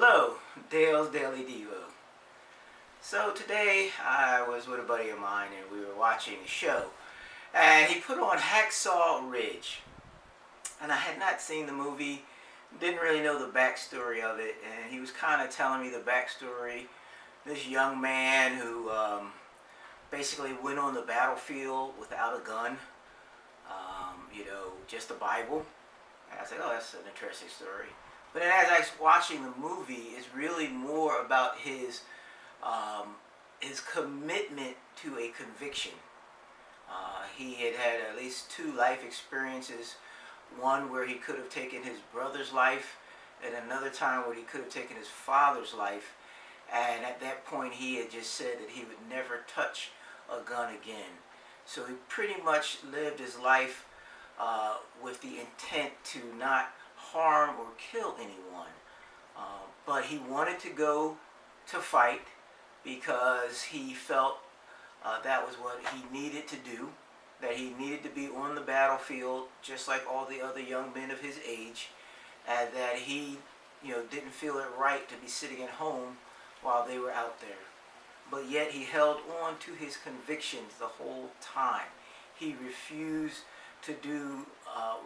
Hello, Dale's Daily Devo. So today I was with a buddy of mine and we were watching a show, and he put on Hacksaw Ridge, and I had not seen the movie, didn't really know the backstory of it, and he was kind of telling me the backstory. This young man who basically went on the battlefield without a gun, just a Bible. And I said, oh, that's an interesting story. But then as I was watching the movie, it's really more about his commitment to a conviction. He had had at least two life experiences, one where he could have taken his brother's life, and another time where he could have taken his father's life. And at that point, he had just said that he would never touch a gun again. So he pretty much lived his life with the intent to not harm or kill anyone. But he wanted to go to fight because he felt that was what he needed to do, that he needed to be on the battlefield just like all the other young men of his age, and that he didn't feel it right to be sitting at home while they were out there. But yet he held on to his convictions the whole time. He refused to do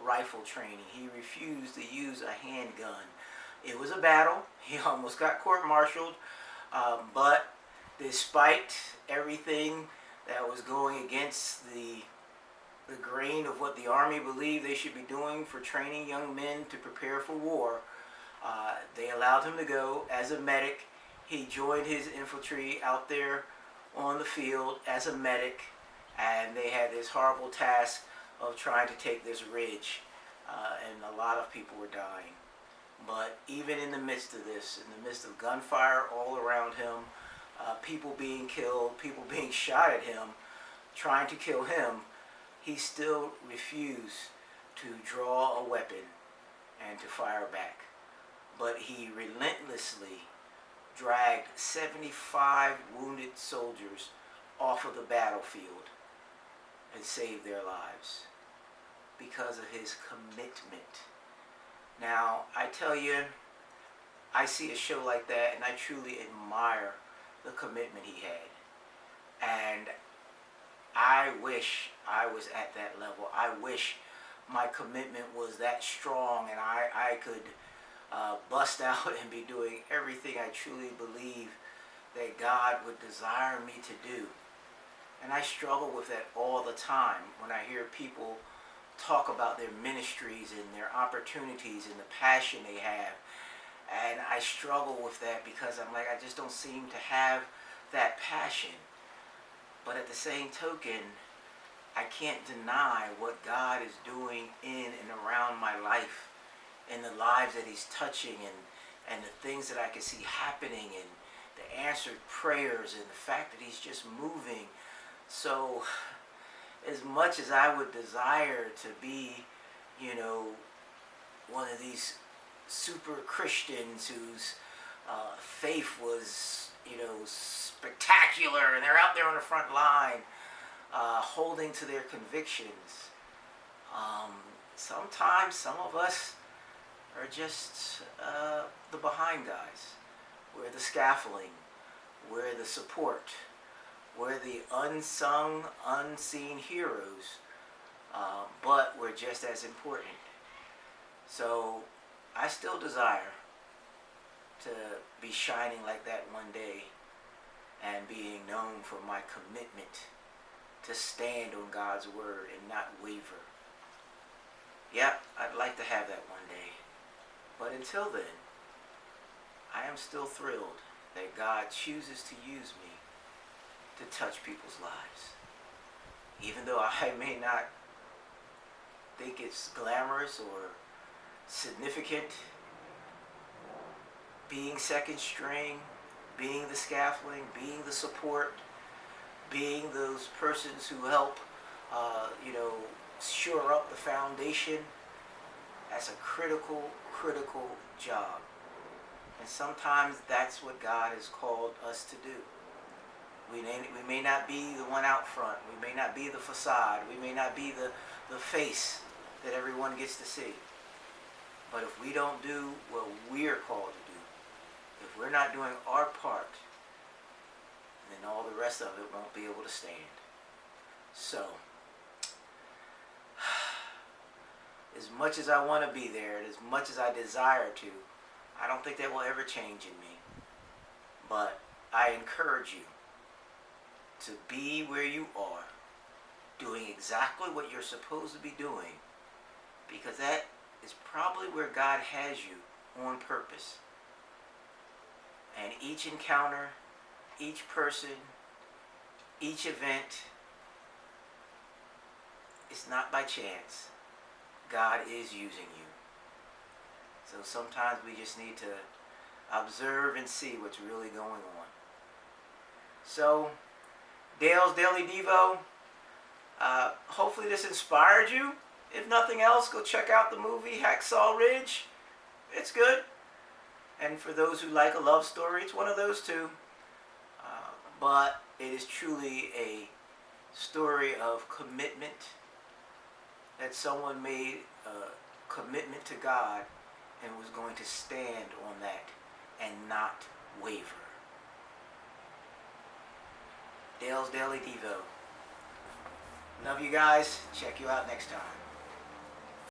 rifle training. He refused to use a handgun. It was a battle. He almost got court-martialed, but despite everything that was going against the grain of what the Army believed they should be doing for training young men to prepare for war, they allowed him to go as a medic. He joined his infantry out there on the field as a medic, and they had this horrible task of trying to take this ridge, and a lot of people were dying. But even in the midst of this, in the midst of gunfire all around him, people being killed, people being shot at him, trying to kill him, he still refused to draw a weapon and to fire back. But he relentlessly dragged 75 wounded soldiers off of the battlefield and saved their lives because of his commitment. Now, I tell you, I see a show like that and I truly admire the commitment he had. And I wish I was at that level. I wish my commitment was that strong and I could bust out and be doing everything I truly believe that God would desire me to do. And I struggle with that all the time when I hear people talk about their ministries and their opportunities and the passion they have. And I struggle with that because I'm like, I just don't seem to have that passion. But at the same token, I can't deny what God is doing in and around my life and the lives that he's touching and the things that I can see happening and the answered prayers and the fact that he's just moving. So as much as I would desire to be, one of these super Christians whose faith was, spectacular and they're out there on the front line holding to their convictions, sometimes some of us are just the behind guys. We're the scaffolding. We're the support. We're the unsung, unseen heroes, but we're just as important. So I still desire to be shining like that one day and being known for my commitment to stand on God's word and not waver. Yeah, I'd like to have that one day. But until then, I am still thrilled that God chooses to use me to touch people's lives. Even though I may not think it's glamorous or significant, being second string, being the scaffolding, being the support, being those persons who help, shore up the foundation, that's a critical job. And sometimes that's what God has called us to do. We may not be the one out front. We may not be the facade. We may not be the face that everyone gets to see. But if we don't do what we're called to do, if we're not doing our part, then all the rest of it won't be able to stand. So, as much as I want to be there, and as much as I desire to, I don't think that will ever change in me. But I encourage you to be where you are, doing exactly what you're supposed to be doing, because that is probably where God has you on purpose. And each encounter, each person, each event, it's not by chance. God is using you. So sometimes we just need to observe and see what's really going on. So, Dale's Daily Devo, hopefully this inspired you. If nothing else, go check out the movie Hacksaw Ridge. It's good. And for those who like a love story, it's one of those too. But it is truly a story of commitment, that someone made a commitment to God and was going to stand on that and not waver. Dale's Daily Devo. Love you guys. Check you out next time.